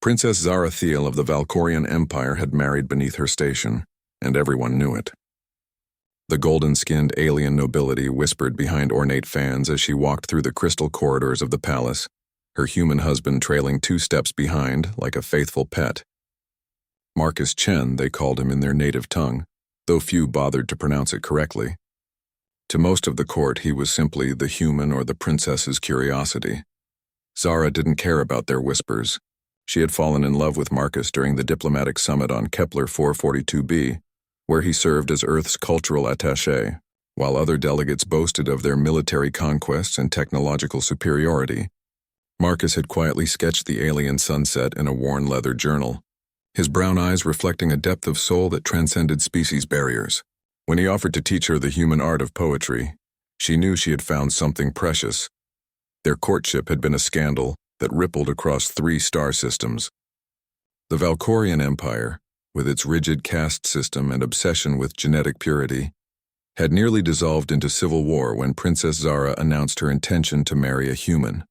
Princess Zara Thiel of the Valkorian Empire had married beneath her station, and everyone knew it. The golden-skinned alien nobility whispered behind ornate fans as she walked through the crystal corridors of the palace, her human husband trailing 2 steps behind like a faithful pet. Marcus Chen, they called him in their native tongue, though few bothered to pronounce it correctly. To most of the court, he was simply the human or the princess's curiosity. Zara didn't care about their whispers. She had fallen in love with Marcus during the diplomatic summit on Kepler 442b, where he served as Earth's cultural attaché, while other delegates boasted of their military conquests and technological superiority. Marcus had quietly sketched the alien sunset in a worn leather journal, his brown eyes reflecting a depth of soul that transcended species barriers. When he offered to teach her the human art of poetry, she knew she had found something precious. Their courtship had been a scandal that rippled across 3 star systems. The Valkorian Empire, with its rigid caste system and obsession with genetic purity, had nearly dissolved into civil war when Princess Zara announced her intention to marry a human.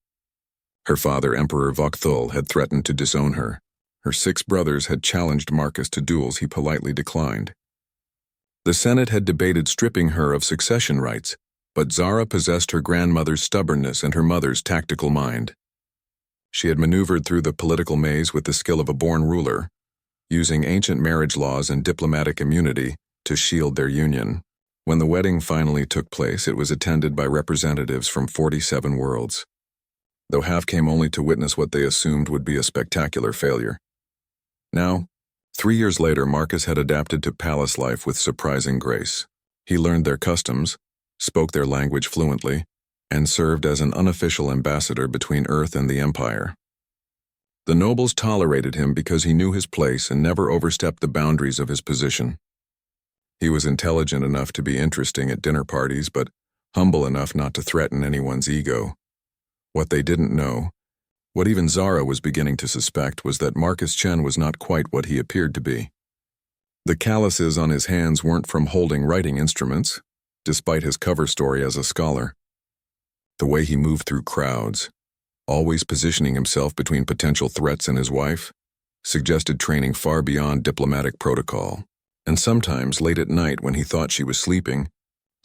Her father, Emperor Vokthul, had threatened to disown her. Her 6 brothers had challenged Marcus to duels he politely declined. The Senate had debated stripping her of succession rights, but Zara possessed her grandmother's stubbornness and her mother's tactical mind. She had maneuvered through the political maze with the skill of a born ruler, using ancient marriage laws and diplomatic immunity to shield their union. When the wedding finally took place, it was attended by representatives from 47 worlds, though half came only to witness what they assumed would be a spectacular failure. Now, 3 years later, Marcus had adapted to palace life with surprising grace. He learned their customs, spoke their language fluently, and served as an unofficial ambassador between Earth and the Empire. The nobles tolerated him because he knew his place and never overstepped the boundaries of his position. He was intelligent enough to be interesting at dinner parties, but humble enough not to threaten anyone's ego. What they didn't know, what even Zara was beginning to suspect, was that Marcus Chen was not quite what he appeared to be. The calluses on his hands weren't from holding writing instruments, despite his cover story as a scholar. The way he moved through crowds, always positioning himself between potential threats and his wife, suggested training far beyond diplomatic protocol. And sometimes, late at night when he thought she was sleeping,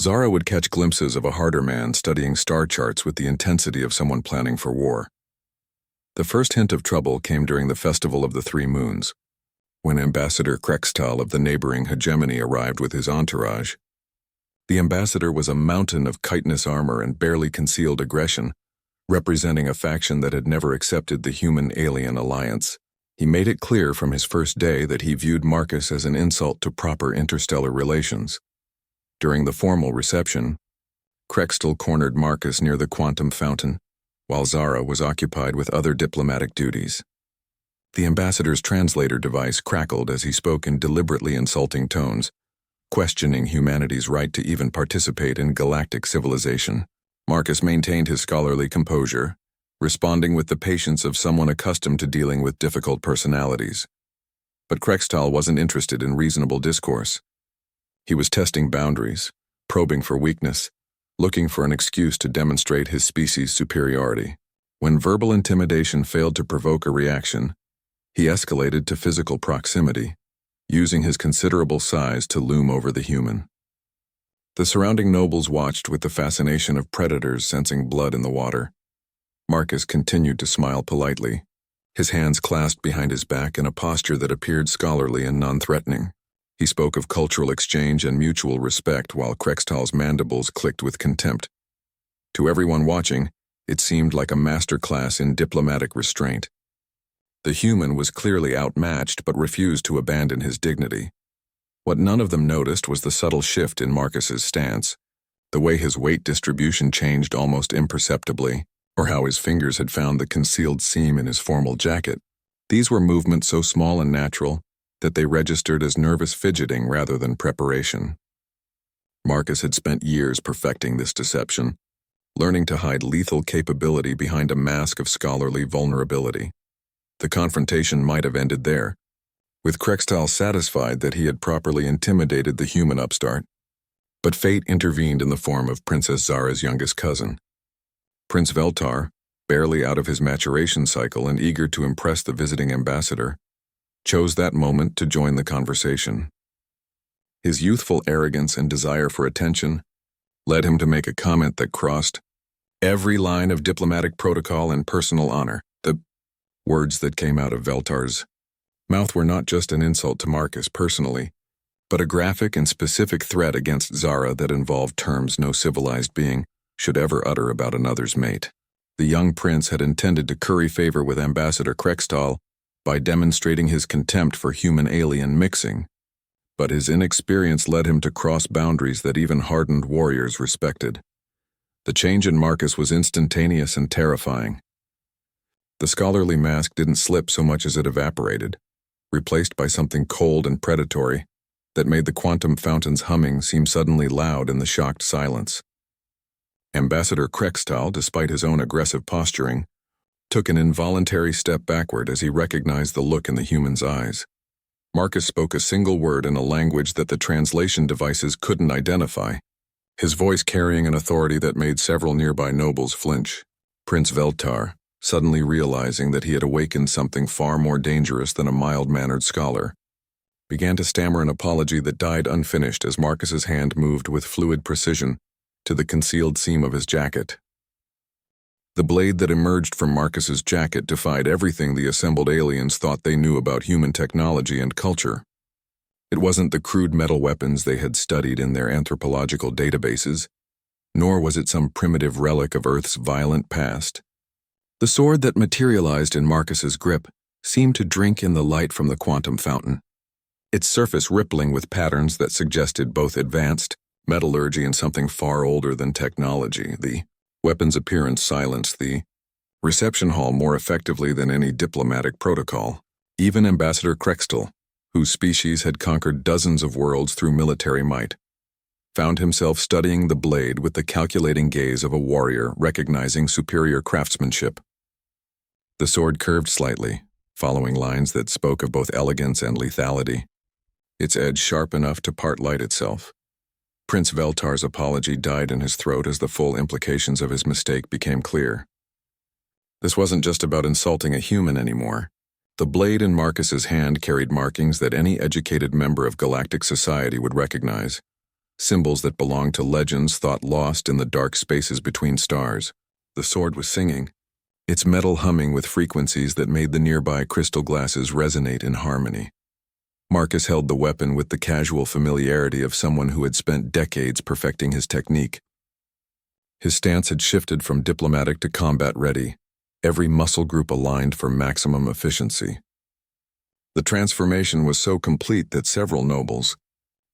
Zara would catch glimpses of a harder man studying star charts with the intensity of someone planning for war. The first hint of trouble came during the Festival of the 3 Moons, when Ambassador Krextal of the neighboring hegemony arrived with his entourage. The ambassador was a mountain of chitinous armor and barely concealed aggression, representing a faction that had never accepted the human-alien alliance. He made it clear from his first day that he viewed Marcus as an insult to proper interstellar relations. During the formal reception, Krextal cornered Marcus near the quantum fountain, while Zara was occupied with other diplomatic duties. The ambassador's translator device crackled as he spoke in deliberately insulting tones, questioning humanity's right to even participate in galactic civilization. Marcus maintained his scholarly composure, responding with the patience of someone accustomed to dealing with difficult personalities. But Krextal wasn't interested in reasonable discourse. He was testing boundaries, probing for weakness, looking for an excuse to demonstrate his species' superiority. When verbal intimidation failed to provoke a reaction, he escalated to physical proximity, using his considerable size to loom over the human. The surrounding nobles watched with the fascination of predators sensing blood in the water. Marcus continued to smile politely, his hands clasped behind his back in a posture that appeared scholarly and non-threatening. He spoke of cultural exchange and mutual respect while Krextal's mandibles clicked with contempt. To everyone watching, it seemed like a masterclass in diplomatic restraint. The human was clearly outmatched but refused to abandon his dignity. What none of them noticed was the subtle shift in Marcus's stance, the way his weight distribution changed almost imperceptibly, or how his fingers had found the concealed seam in his formal jacket. These were movements so small and natural that they registered as nervous fidgeting rather than preparation. Marcus had spent years perfecting this deception, learning to hide lethal capability behind a mask of scholarly vulnerability. The confrontation might have ended there, with Krextal satisfied that he had properly intimidated the human upstart. But fate intervened in the form of Princess Zara's youngest cousin. Prince Veltar, barely out of his maturation cycle and eager to impress the visiting ambassador, chose that moment to join the conversation. His youthful arrogance and desire for attention led him to make a comment that crossed every line of diplomatic protocol and personal honor. The words that came out of Veltar's mouth were not just an insult to Marcus personally, but a graphic and specific threat against Zara that involved terms no civilized being should ever utter about another's mate. The young prince had intended to curry favor with Ambassador Krextal by demonstrating his contempt for human-alien mixing, but his inexperience led him to cross boundaries that even hardened warriors respected. The change in Marcus was instantaneous and terrifying. The scholarly mask didn't slip so much as it evaporated, replaced by something cold and predatory that made the quantum fountain's humming seem suddenly loud in the shocked silence. Ambassador Krextal, despite his own aggressive posturing, took an involuntary step backward as he recognized the look in the human's eyes. Marcus spoke a single word in a language that the translation devices couldn't identify, his voice carrying an authority that made several nearby nobles flinch. Prince Veltar, suddenly realizing that he had awakened something far more dangerous than a mild-mannered scholar, began to stammer an apology that died unfinished as Marcus's hand moved with fluid precision to the concealed seam of his jacket. The blade that emerged from Marcus's jacket defied everything the assembled aliens thought they knew about human technology and culture. It wasn't the crude metal weapons they had studied in their anthropological databases, nor was it some primitive relic of Earth's violent past. The sword that materialized in Marcus's grip seemed to drink in the light from the quantum fountain, its surface rippling with patterns that suggested both advanced metallurgy and something far older than technology. The weapon's appearance silenced the reception hall more effectively than any diplomatic protocol. Even Ambassador Krextal, whose species had conquered dozens of worlds through military might, found himself studying the blade with the calculating gaze of a warrior recognizing superior craftsmanship. The sword curved slightly, following lines that spoke of both elegance and lethality, its edge sharp enough to part light itself. Prince Veltar's apology died in his throat as the full implications of his mistake became clear. This wasn't just about insulting a human anymore. The blade in Marcus's hand carried markings that any educated member of galactic society would recognize, symbols that belonged to legends thought lost in the dark spaces between stars. The sword was singing, its metal humming with frequencies that made the nearby crystal glasses resonate in harmony. Marcus held the weapon with the casual familiarity of someone who had spent decades perfecting his technique. His stance had shifted from diplomatic to combat-ready, every muscle group aligned for maximum efficiency. The transformation was so complete that several nobles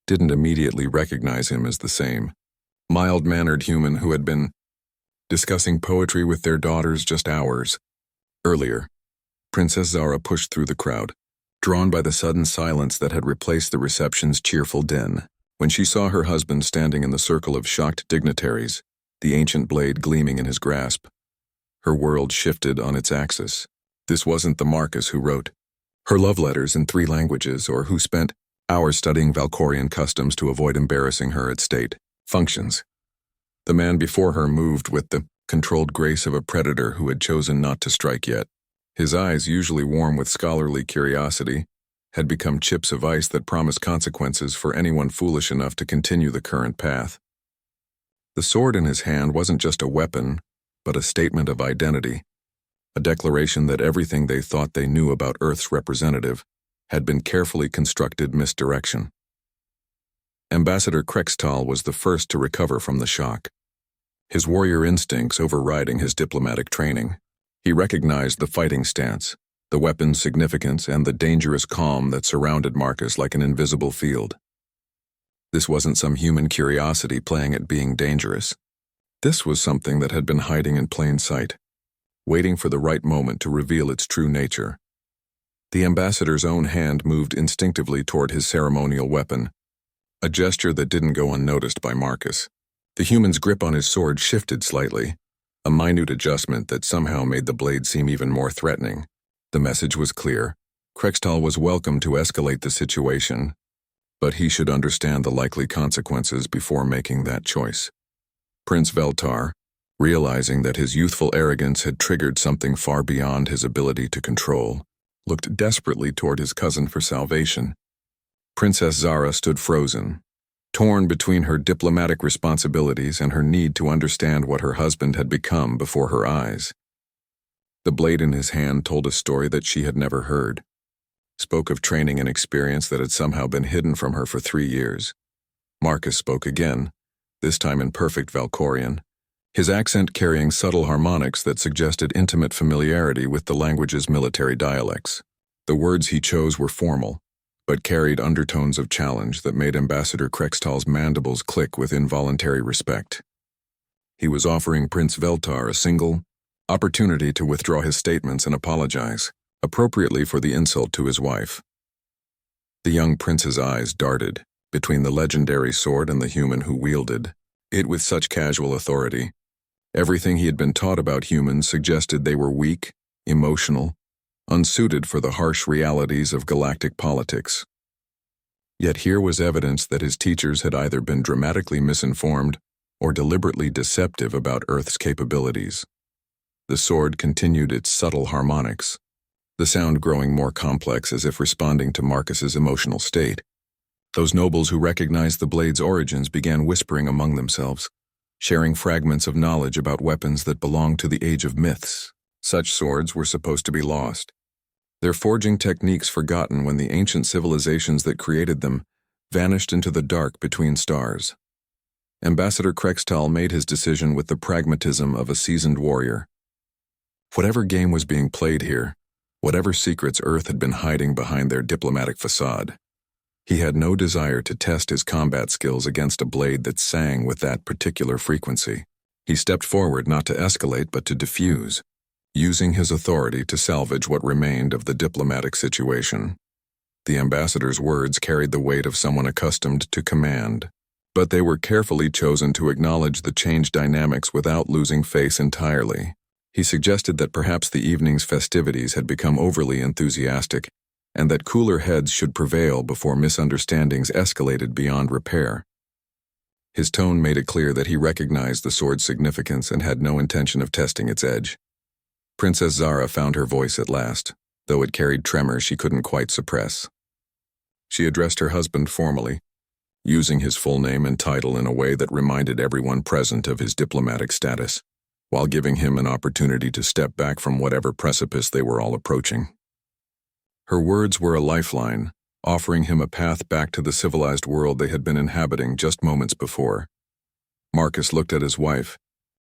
didn't immediately recognize him as the same mild-mannered human who had been discussing poetry with their daughters just hours earlier. Princess Zara pushed through the crowd, drawn by the sudden silence that had replaced the reception's cheerful din. When she saw her husband standing in the circle of shocked dignitaries, the ancient blade gleaming in his grasp, her world shifted on its axis. This wasn't the Marcus who wrote her love letters in 3 languages or who spent hours studying Valkorian customs to avoid embarrassing her at state functions. The man before her moved with the controlled grace of a predator who had chosen not to strike yet. His eyes, usually warm with scholarly curiosity, had become chips of ice that promised consequences for anyone foolish enough to continue the current path. The sword in his hand wasn't just a weapon, but a statement of identity, a declaration that everything they thought they knew about Earth's representative had been carefully constructed misdirection. Ambassador Krextal was the first to recover from the shock, his warrior instincts overriding his diplomatic training. He recognized the fighting stance, the weapon's significance, and the dangerous calm that surrounded Marcus like an invisible field. This wasn't some human curiosity playing at being dangerous. This was something that had been hiding in plain sight, waiting for the right moment to reveal its true nature. The ambassador's own hand moved instinctively toward his ceremonial weapon, a gesture that didn't go unnoticed by Marcus. The human's grip on his sword shifted slightly, a minute adjustment that somehow made the blade seem even more threatening. The message was clear. Krextal was welcome to escalate the situation, but he should understand the likely consequences before making that choice. Prince Veltar, realizing that his youthful arrogance had triggered something far beyond his ability to control, looked desperately toward his cousin for salvation. Princess Zara stood frozen, torn between her diplomatic responsibilities and her need to understand what her husband had become before her eyes. The blade in his hand told a story that she had never heard, spoke of training and experience that had somehow been hidden from her for 3 years. Marcus spoke again, this time in perfect Valkorian, his accent carrying subtle harmonics that suggested intimate familiarity with the language's military dialects. The words he chose were formal, but carried undertones of challenge that made Ambassador Krextal's mandibles click with involuntary respect. He was offering Prince Veltar a single opportunity to withdraw his statements and apologize, appropriately for the insult to his wife. The young prince's eyes darted between the legendary sword and the human who wielded it with such casual authority. Everything he had been taught about humans suggested they were weak, emotional, unsuited for the harsh realities of galactic politics. Yet here was evidence that his teachers had either been dramatically misinformed or deliberately deceptive about Earth's capabilities. The sword continued its subtle harmonics, the sound growing more complex as if responding to Marcus's emotional state. Those nobles who recognized the blade's origins began whispering among themselves, sharing fragments of knowledge about weapons that belonged to the age of myths. Such swords were supposed to be lost, their forging techniques forgotten when the ancient civilizations that created them vanished into the dark between stars. Ambassador Krextal made his decision with the pragmatism of a seasoned warrior. Whatever game was being played here, whatever secrets Earth had been hiding behind their diplomatic facade, he had no desire to test his combat skills against a blade that sang with that particular frequency. He stepped forward not to escalate but to diffuse, using his authority to salvage what remained of the diplomatic situation. The ambassador's words carried the weight of someone accustomed to command, but they were carefully chosen to acknowledge the changed dynamics without losing face entirely. He suggested that perhaps the evening's festivities had become overly enthusiastic, and that cooler heads should prevail before misunderstandings escalated beyond repair. His tone made it clear that he recognized the sword's significance and had no intention of testing its edge. Princess Zara found her voice at last, though it carried tremor she couldn't quite suppress. She addressed her husband formally, using his full name and title in a way that reminded everyone present of his diplomatic status, while giving him an opportunity to step back from whatever precipice they were all approaching. Her words were a lifeline, offering him a path back to the civilized world they had been inhabiting just moments before. Marcus looked at his wife,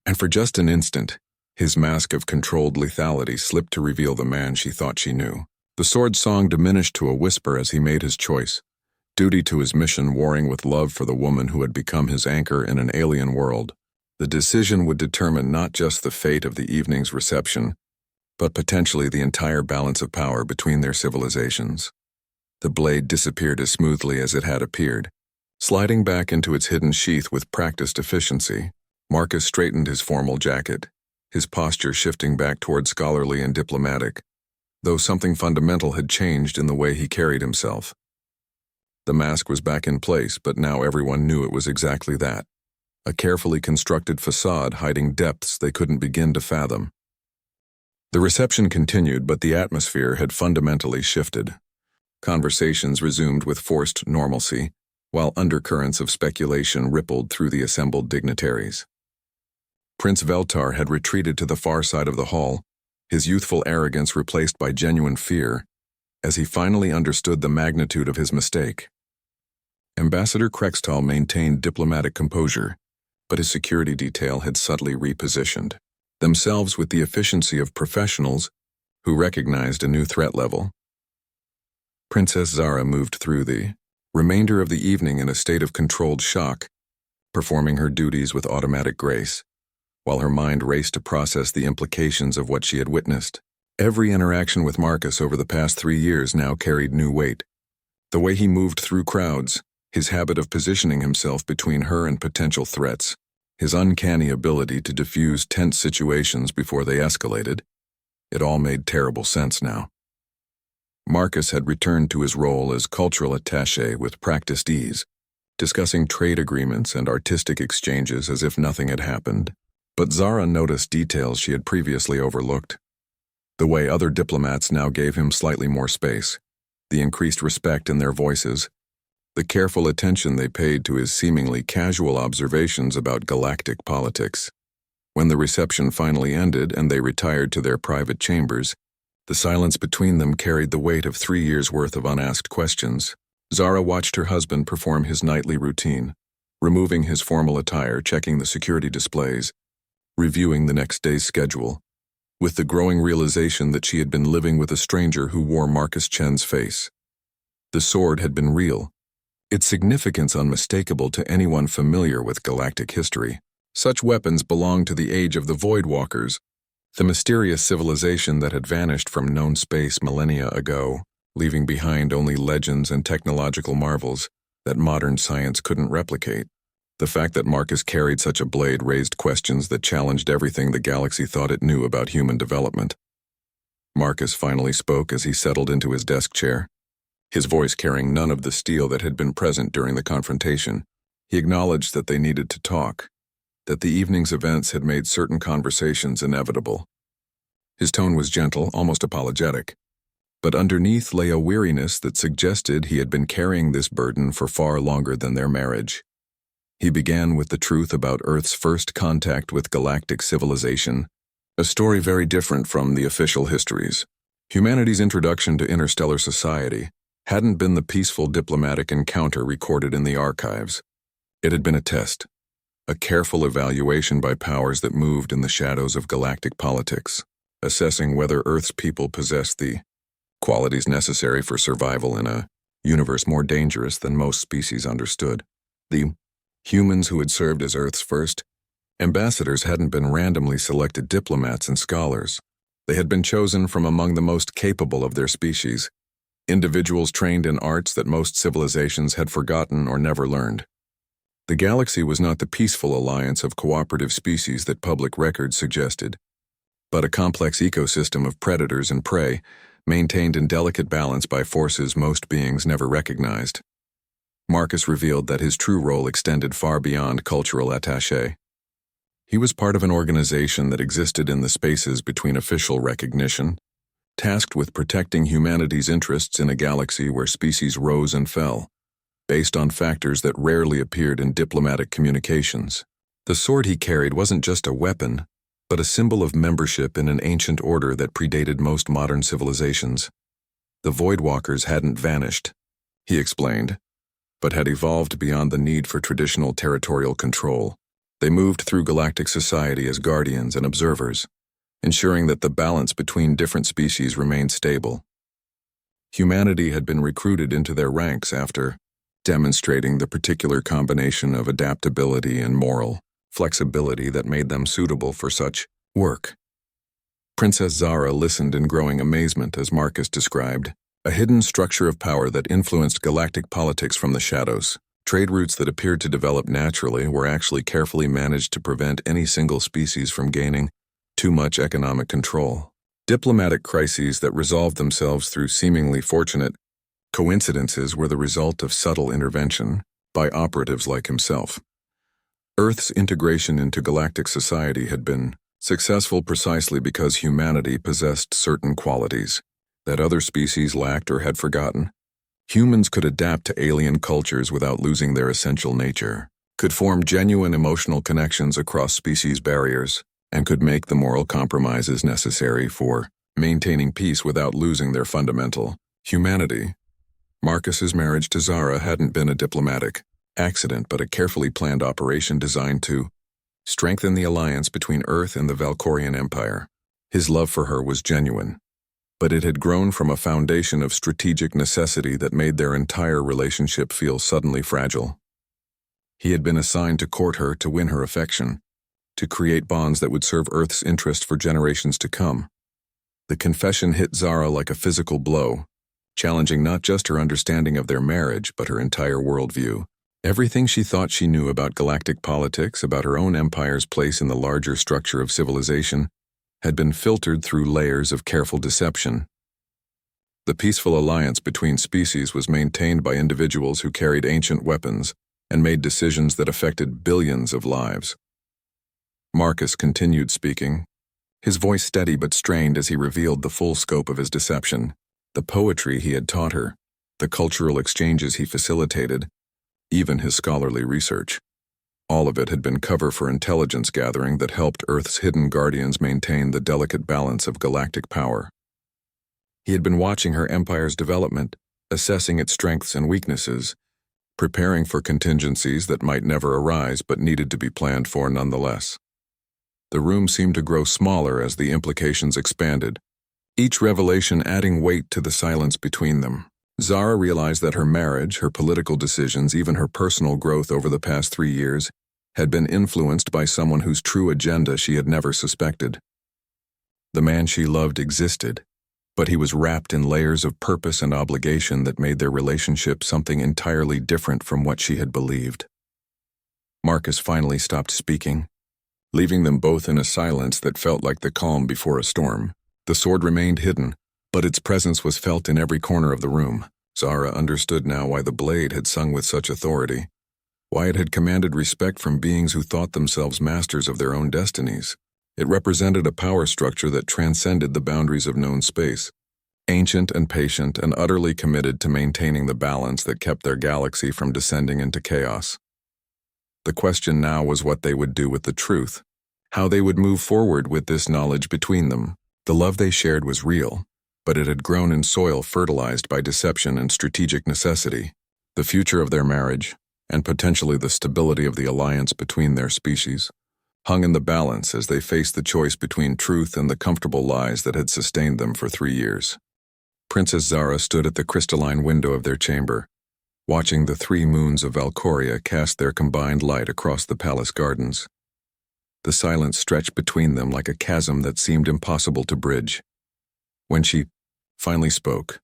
and for just an instant, his mask of controlled lethality slipped to reveal the man she thought she knew. The sword song diminished to a whisper as he made his choice, duty to his mission warring with love for the woman who had become his anchor in an alien world. The decision would determine not just the fate of the evening's reception, but potentially the entire balance of power between their civilizations. The blade disappeared as smoothly as it had appeared, sliding back into its hidden sheath with practiced efficiency. Marcus straightened his formal jacket, his posture shifting back toward scholarly and diplomatic, though something fundamental had changed in the way he carried himself. The mask was back in place, but now everyone knew it was exactly that, a carefully constructed facade hiding depths they couldn't begin to fathom. The reception continued, but the atmosphere had fundamentally shifted. Conversations resumed with forced normalcy, while undercurrents of speculation rippled through the assembled dignitaries. Prince Veltar had retreated to the far side of the hall, his youthful arrogance replaced by genuine fear, as he finally understood the magnitude of his mistake. Ambassador Krextal maintained diplomatic composure, but his security detail had subtly repositioned themselves with the efficiency of professionals who recognized a new threat level. Princess Zara moved through the remainder of the evening in a state of controlled shock, performing her duties with automatic grace, while her mind raced to process the implications of what she had witnessed. Every interaction with Marcus over the past 3 years now carried new weight. The way he moved through crowds, his habit of positioning himself between her and potential threats, his uncanny ability to diffuse tense situations before they escalated, it all made terrible sense now. Marcus had returned to his role as cultural attaché with practiced ease, discussing trade agreements and artistic exchanges as if nothing had happened. But Zara noticed details she had previously overlooked. The way other diplomats now gave him slightly more space, the increased respect in their voices, the careful attention they paid to his seemingly casual observations about galactic politics. When the reception finally ended and they retired to their private chambers, the silence between them carried the weight of 3 years' worth of unasked questions. Zara watched her husband perform his nightly routine, removing his formal attire, checking the security displays, reviewing the next day's schedule, with the growing realization that she had been living with a stranger who wore Marcus Chen's face. The sword had been real, its significance unmistakable to anyone familiar with galactic history. Such weapons belonged to the age of the Voidwalkers, the mysterious civilization that had vanished from known space millennia ago, leaving behind only legends and technological marvels that modern science couldn't replicate. The fact that Marcus carried such a blade raised questions that challenged everything the galaxy thought it knew about human development. Marcus finally spoke as he settled into his desk chair, his voice carrying none of the steel that had been present during the confrontation. He acknowledged that they needed to talk, that the evening's events had made certain conversations inevitable. His tone was gentle, almost apologetic, but underneath lay a weariness that suggested he had been carrying this burden for far longer than their marriage. He began with the truth about Earth's first contact with galactic civilization, a story very different from the official histories. Humanity's introduction to interstellar society hadn't been the peaceful diplomatic encounter recorded in the archives. It had been a test, a careful evaluation by powers that moved in the shadows of galactic politics, assessing whether Earth's people possessed the qualities necessary for survival in a universe more dangerous than most species understood. The humans who had served as Earth's first ambassadors hadn't been randomly selected diplomats and scholars. They had been chosen from among the most capable of their species, individuals trained in arts that most civilizations had forgotten or never learned. The galaxy was not the peaceful alliance of cooperative species that public records suggested, but a complex ecosystem of predators and prey, maintained in delicate balance by forces most beings never recognized. Marcus revealed that his true role extended far beyond cultural attaché. He was part of an organization that existed in the spaces between official recognition, tasked with protecting humanity's interests in a galaxy where species rose and fell, based on factors that rarely appeared in diplomatic communications. The sword he carried wasn't just a weapon, but a symbol of membership in an ancient order that predated most modern civilizations. The Voidwalkers hadn't vanished, he explained, but had evolved beyond the need for traditional territorial control. They moved through galactic society as guardians and observers, ensuring that the balance between different species remained stable. Humanity had been recruited into their ranks after demonstrating the particular combination of adaptability and moral flexibility that made them suitable for such work. Princess Zara listened in growing amazement as Marcus described a hidden structure of power that influenced galactic politics from the shadows. Trade routes that appeared to develop naturally were actually carefully managed to prevent any single species from gaining too much economic control. Diplomatic crises that resolved themselves through seemingly fortunate coincidences were the result of subtle intervention by operatives like himself. Earth's integration into galactic society had been successful precisely because humanity possessed certain qualities that other species lacked or had forgotten. Humans could adapt to alien cultures without losing their essential nature, could form genuine emotional connections across species barriers, and could make the moral compromises necessary for maintaining peace without losing their fundamental humanity. Marcus's marriage to Zara hadn't been a diplomatic accident but a carefully planned operation designed to strengthen the alliance between Earth and the Valkorian Empire. His love for her was genuine, but it had grown from a foundation of strategic necessity that made their entire relationship feel suddenly fragile. He had been assigned to court her, to win her affection, to create bonds that would serve Earth's interest for generations to come. The confession hit Zara like a physical blow, challenging not just her understanding of their marriage, but her entire worldview. Everything she thought she knew about galactic politics, about her own empire's place in the larger structure of civilization, had been filtered through layers of careful deception. The peaceful alliance between species was maintained by individuals who carried ancient weapons and made decisions that affected billions of lives. Marcus continued speaking, his voice steady but strained as he revealed the full scope of his deception, the poetry he had taught her, the cultural exchanges he facilitated, even his scholarly research. All of it had been cover for intelligence gathering that helped Earth's hidden guardians maintain the delicate balance of galactic power. He had been watching her empire's development, assessing its strengths and weaknesses, preparing for contingencies that might never arise but needed to be planned for nonetheless. The room seemed to grow smaller as the implications expanded, each revelation adding weight to the silence between them. Zara realized that her marriage, her political decisions, even her personal growth over the past 3 years, had been influenced by someone whose true agenda she had never suspected. The man she loved existed, but he was wrapped in layers of purpose and obligation that made their relationship something entirely different from what she had believed. Marcus finally stopped speaking, leaving them both in a silence that felt like the calm before a storm. The sword remained hidden, but its presence was felt in every corner of the room. Zara understood now why the blade had sung with such authority, why it had commanded respect from beings who thought themselves masters of their own destinies. It represented a power structure that transcended the boundaries of known space, ancient and patient and utterly committed to maintaining the balance that kept their galaxy from descending into chaos. The question now was what they would do with the truth, how they would move forward with this knowledge between them. The love they shared was real, but it had grown in soil fertilized by deception and strategic necessity. The future of their marriage, and potentially the stability of the alliance between their species, hung in the balance as they faced the choice between truth and the comfortable lies that had sustained them for 3 years. Princess Zara stood at the crystalline window of their chamber, watching the 3 moons of Valcoria cast their combined light across the palace gardens. The silence stretched between them like a chasm that seemed impossible to bridge. When she finally spoke,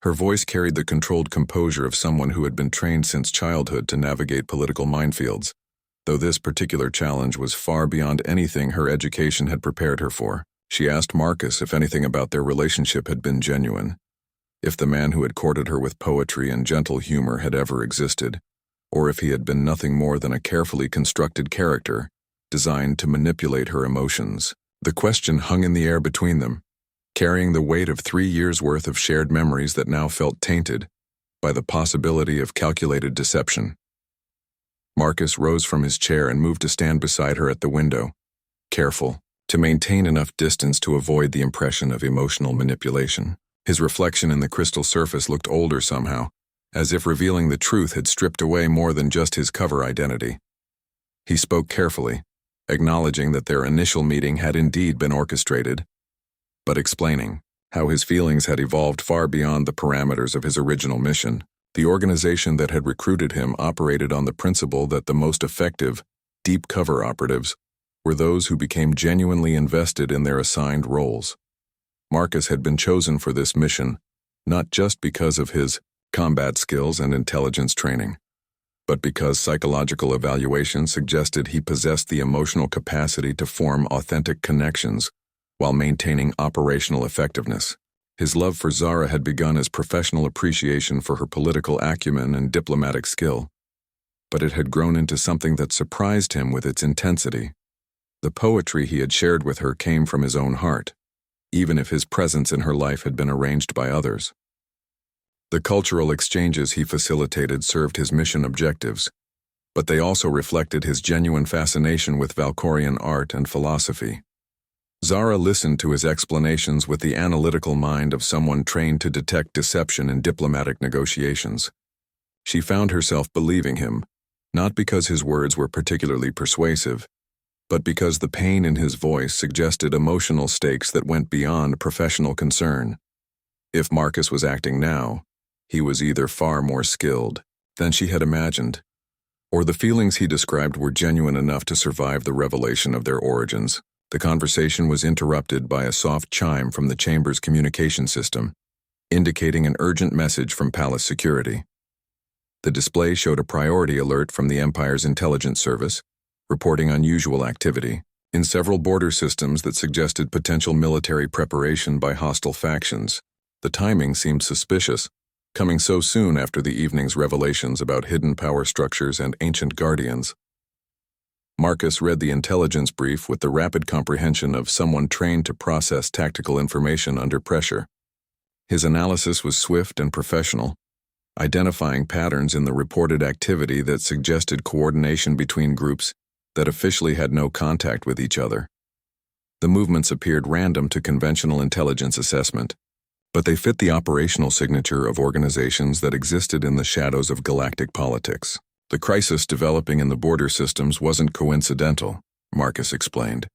her voice carried the controlled composure of someone who had been trained since childhood to navigate political minefields, though this particular challenge was far beyond anything her education had prepared her for. She asked Marcus if anything about their relationship had been genuine, if the man who had courted her with poetry and gentle humor had ever existed, or if he had been nothing more than a carefully constructed character, designed to manipulate her emotions. The question hung in the air between them, carrying the weight of 3 years' worth of shared memories that now felt tainted by the possibility of calculated deception. Marcus rose from his chair and moved to stand beside her at the window, careful to maintain enough distance to avoid the impression of emotional manipulation. His reflection in the crystal surface looked older somehow, as if revealing the truth had stripped away more than just his cover identity. He spoke carefully, acknowledging that their initial meeting had indeed been orchestrated, but explaining how his feelings had evolved far beyond the parameters of his original mission. The organization that had recruited him operated on the principle that the most effective, deep cover operatives were those who became genuinely invested in their assigned roles. Marcus had been chosen for this mission, not just because of his combat skills and intelligence training, but because psychological evaluation suggested he possessed the emotional capacity to form authentic connections while maintaining operational effectiveness. His love for Zara had begun as professional appreciation for her political acumen and diplomatic skill, but it had grown into something that surprised him with its intensity. The poetry he had shared with her came from his own heart, even if his presence in her life had been arranged by others. The cultural exchanges he facilitated served his mission objectives, but they also reflected his genuine fascination with Valkorian art and philosophy. Zara listened to his explanations with the analytical mind of someone trained to detect deception in diplomatic negotiations. She found herself believing him, not because his words were particularly persuasive, but because the pain in his voice suggested emotional stakes that went beyond professional concern. If Marcus was acting now, he was either far more skilled than she had imagined, or the feelings he described were genuine enough to survive the revelation of their origins. The conversation was interrupted by a soft chime from the chamber's communication system, indicating an urgent message from palace security. The display showed a priority alert from the Empire's intelligence service, reporting unusual activity in several border systems that suggested potential military preparation by hostile factions. The timing seemed suspicious, coming so soon after the evening's revelations about hidden power structures and ancient guardians. Marcus read the intelligence brief with the rapid comprehension of someone trained to process tactical information under pressure. His analysis was swift and professional, identifying patterns in the reported activity that suggested coordination between groups that officially had no contact with each other. The movements appeared random to conventional intelligence assessment, but they fit the operational signature of organizations that existed in the shadows of galactic politics. The crisis developing in the border systems wasn't coincidental, Marcus explained.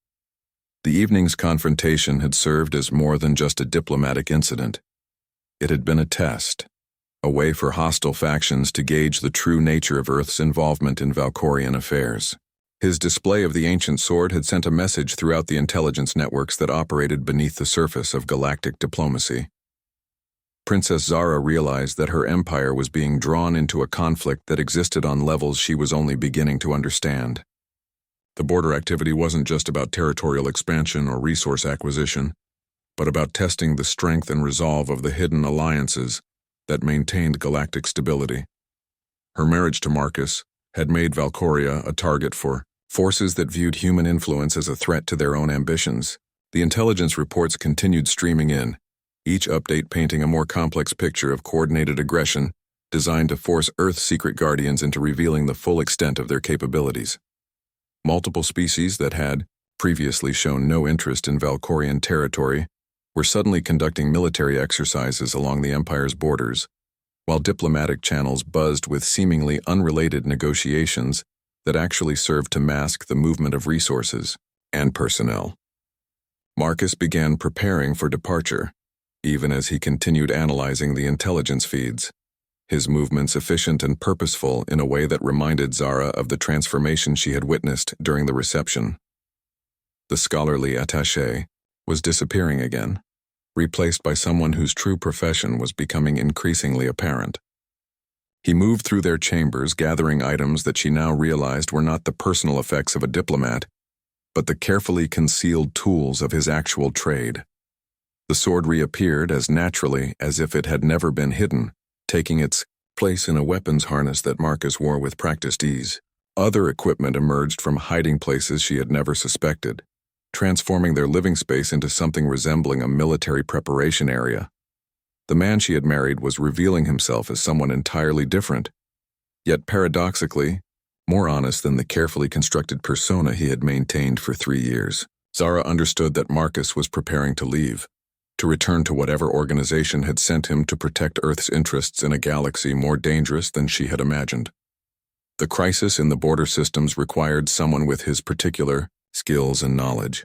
The evening's confrontation had served as more than just a diplomatic incident. It had been a test, a way for hostile factions to gauge the true nature of Earth's involvement in Valkorian affairs. His display of the ancient sword had sent a message throughout the intelligence networks that operated beneath the surface of galactic diplomacy. Princess Zara realized that her empire was being drawn into a conflict that existed on levels she was only beginning to understand. The border activity wasn't just about territorial expansion or resource acquisition, but about testing the strength and resolve of the hidden alliances that maintained galactic stability. Her marriage to Marcus had made Valkoria a target for forces that viewed human influence as a threat to their own ambitions. The intelligence reports continued streaming in, each update painting a more complex picture of coordinated aggression designed to force Earth's secret guardians into revealing the full extent of their capabilities. Multiple species that had previously shown no interest in Valkorian territory were suddenly conducting military exercises along the Empire's borders, while diplomatic channels buzzed with seemingly unrelated negotiations that actually served to mask the movement of resources and personnel. Marcus began preparing for departure, even as he continued analyzing the intelligence feeds, his movements efficient and purposeful in a way that reminded Zara of the transformation she had witnessed during the reception. The scholarly attaché was disappearing again, replaced by someone whose true profession was becoming increasingly apparent. He moved through their chambers, gathering items that she now realized were not the personal effects of a diplomat, but the carefully concealed tools of his actual trade. The sword reappeared as naturally as if it had never been hidden, taking its place in a weapons harness that Marcus wore with practiced ease. Other equipment emerged from hiding places she had never suspected, transforming their living space into something resembling a military preparation area. The man she had married was revealing himself as someone entirely different, yet paradoxically, more honest than the carefully constructed persona he had maintained for 3 years. Zara understood that Marcus was preparing to leave, to return to whatever organization had sent him to protect Earth's interests in a galaxy more dangerous than she had imagined. The crisis in the border systems required someone with his particular skills and knowledge,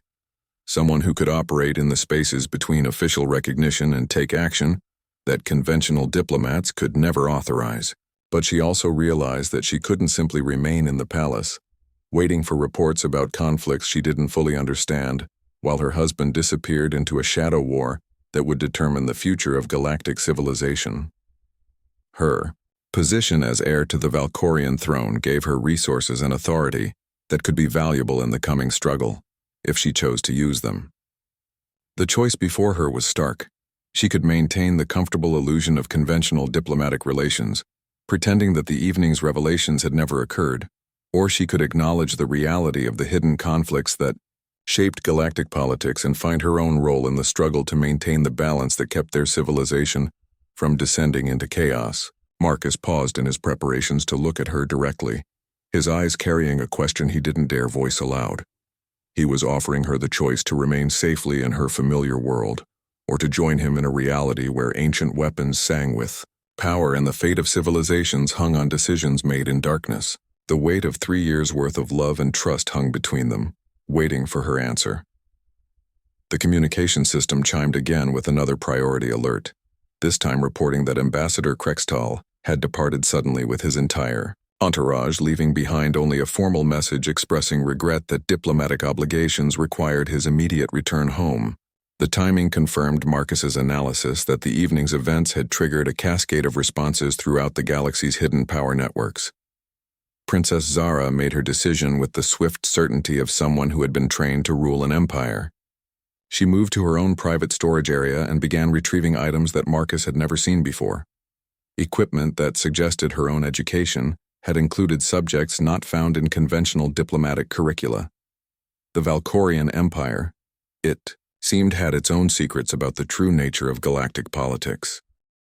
someone who could operate in the spaces between official recognition and take action that conventional diplomats could never authorize. But she also realized that she couldn't simply remain in the palace, waiting for reports about conflicts she didn't fully understand, while her husband disappeared into a shadow war that would determine the future of galactic civilization. Her position as heir to the Valkorian throne gave her resources and authority that could be valuable in the coming struggle, if she chose to use them. The choice before her was stark. She could maintain the comfortable illusion of conventional diplomatic relations, pretending that the evening's revelations had never occurred, or she could acknowledge the reality of the hidden conflicts that shaped galactic politics and find her own role in the struggle to maintain the balance that kept their civilization from descending into chaos. Marcus paused in his preparations to look at her directly, his eyes carrying a question he didn't dare voice aloud. He was offering her the choice to remain safely in her familiar world, or to join him in a reality where ancient weapons sang with power and the fate of civilizations hung on decisions made in darkness. The weight of 3 years' worth of love and trust hung between them, waiting for her answer. The communication system chimed again with another priority alert, this time reporting that Ambassador Krextal had departed suddenly with his entire entourage, leaving behind only a formal message expressing regret that diplomatic obligations required his immediate return home. The timing confirmed Marcus's analysis that the evening's events had triggered a cascade of responses throughout the galaxy's hidden power networks. Princess Zara made her decision with the swift certainty of someone who had been trained to rule an empire. She moved to her own private storage area and began retrieving items that Marcus had never seen before. Equipment that suggested her own education, had included subjects not found in conventional diplomatic curricula. The Valkorian Empire, it seemed, had its own secrets about the true nature of galactic politics.